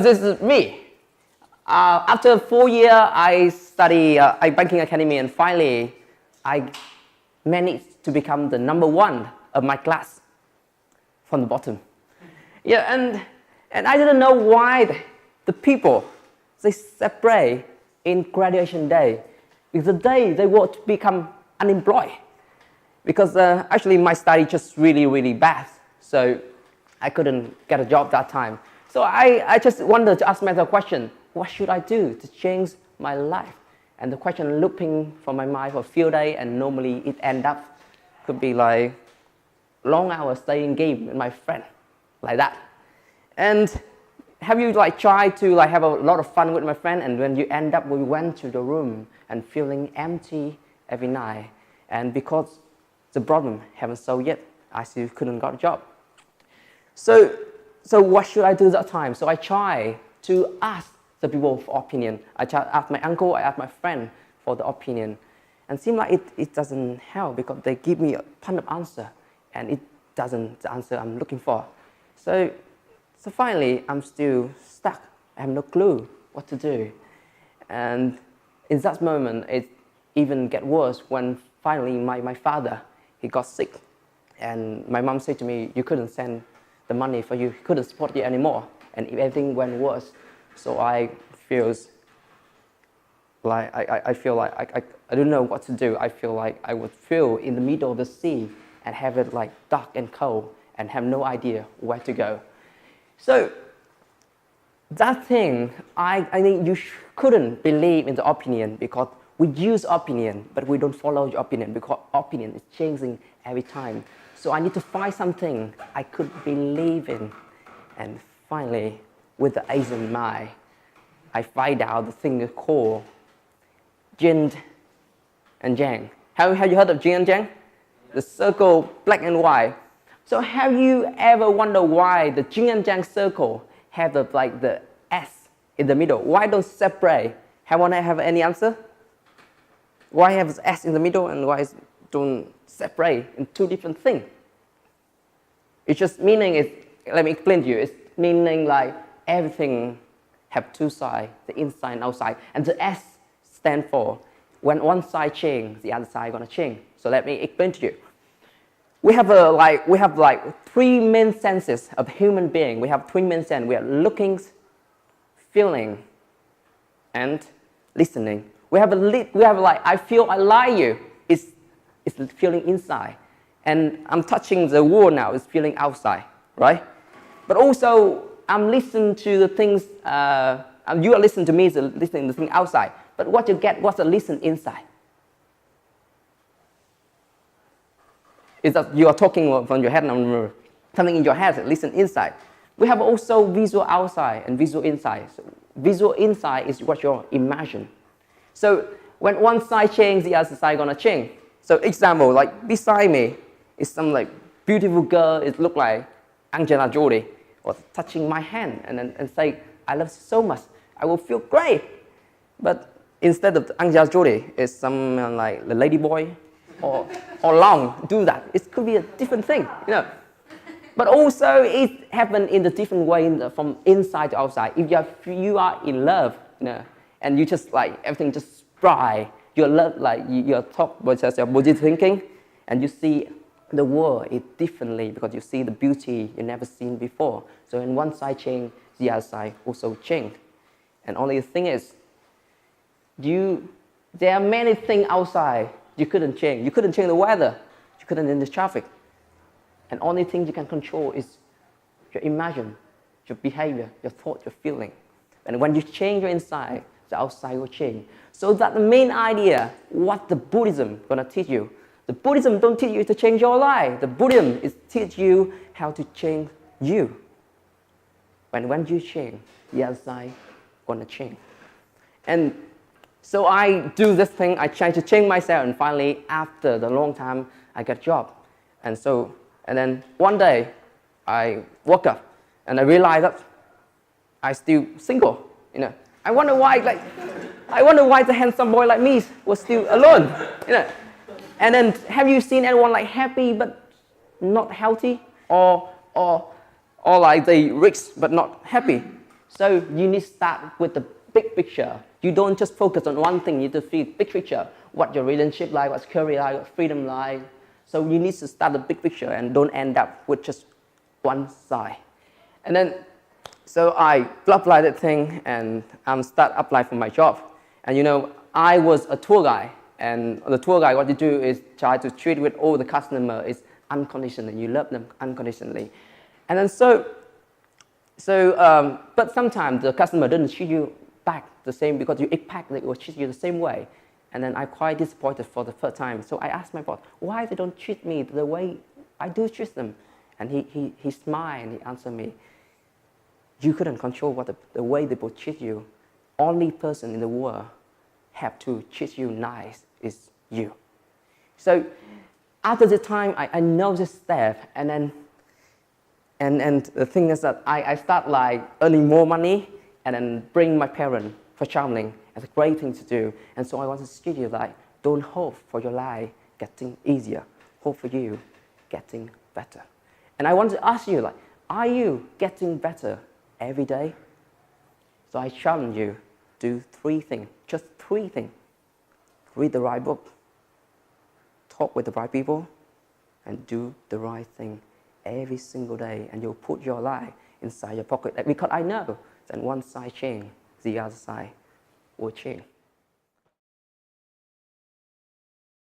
This is me. After 4 years, I study banking academy, and finally, I managed to become the #1 of my class from the bottom. Yeah, and I didn't know why the people, they separate in graduation day. It's the day they want to become unemployed. Because actually my study just really bad. So I couldn't get a job that time. So I just wanted to ask myself a question, what should I do to change my life? And the question looping from my mind for a few days, and normally it end up, could be like long hours playing game with my friend, like that. And have you tried to have a lot of fun with my friend, and when you end up, we went to the room and feeling empty every night. And because the problem haven't solved yet, I still couldn't get a job. So what should I do that time? So I try to ask the people for opinion. I try to ask my uncle, I ask my friend for the opinion. And it seems like it doesn't help, because they give me a ton of answer, and it doesn't the answer I'm looking for. So finally, I'm still stuck. I have no clue what to do. And in that moment, it even get worse when finally my father, he got sick. And my mom said to me, you couldn't send the money for you, couldn't support you anymore. And everything went worse. So I feel like I don't know what to do. I feel like I would feel in the middle of the sea and have it dark and cold and have no idea where to go. So that thing, I think you couldn't believe in the opinion, because we use opinion, but we don't follow your opinion, because opinion is changing every time. So I need to find something I could believe in. And finally, with the Asian mind, I find out the thing is called yin and yang. Have you heard of yin and yang? The circle, black and white. So have you ever wondered why the yin and yang circle have the S in the middle? Why don't separate? Anyone have any answer? Why have the S in the middle, and why don't separate in two different things? It's just meaning is, let me explain to you. It's meaning like everything have two sides, the inside and outside. And the S stand for when one side change, the other side gonna change. So let me explain to you. We have three main senses of human being. We have three main senses. We are looking, feeling, and listening. We have I feel I like you. It's feeling inside, and I'm touching the wall now. It's feeling outside, right? But also I'm listening to the things. You are listening to me, is listening to the thing outside. But what you get, what's the listen inside? Is that you are talking from your head now, something in your head, listen inside. We have also visual outside and visual inside. So visual inside is what you imagine. So when one side changes, the other side gonna change. So example, beside me is some beautiful girl. It look like Angelina Jolie, or touching my hand and say, I love you so much. I will feel great. But instead of Angelina Jolie, it's someone like the lady boy, or long do that. It could be a different thing, you know. But also it happens in a different way from inside to outside. If you are in love, you know, and you just everything just bright, your love your talk was just your body thinking, and you see the world differently, because you see the beauty you never seen before. So when one side change, the other side also change. And only the thing is, there are many things outside you couldn't change. You couldn't change the weather. You couldn't change the traffic. And only thing you can control is your imagine, your behavior, your thought, your feeling. And when you change your inside, the outside will change. So that the main idea, what the Buddhism gonna teach you. The Buddhism don't teach you to change your life. The Buddhism is teach you how to change you. When you change, the other side gonna change. And so I do this thing, I try to change myself, and finally, after the long time, I get a job. And then one day, I woke up, and I realized that I still single, you know. I wonder why the handsome boy like me was still alone, you know. And then, have you seen anyone happy but not healthy, or they rich but not happy? So you need to start with the big picture. You don't just focus on one thing, you need to see big picture. What your relationship like, what's career like, what freedom like. So you need to start the big picture and don't end up with just one side. And then, so I applied that thing and start applying for my job. And you know, I was a tour guide. And the tour guide, what you do is try to treat with all the customer is unconditionally. You love them unconditionally. And then but sometimes the customer doesn't treat you back the same because you expect they will treat you the same way. And then I'm quite disappointed for the first time. So I asked my boss, why they don't treat me the way I do treat them? And he smiled and he answered me, you couldn't control what the way they will treat you. Only person in the world have to treat you nice is you. So after the time, I know this step, and then and the thing is that I start like earning more money and then bring my parents for traveling. It's a great thing to do. And so I want to teach you like, don't hope for your life getting easier. Hope for you getting better. And I want to ask you like, are you getting better every day? So I challenge you, do 3 things, just 3 things. Read the right book, talk with the right people, and do the right thing every single day. And you'll put your life inside your pocket. Because I know that one side change, the other side will change.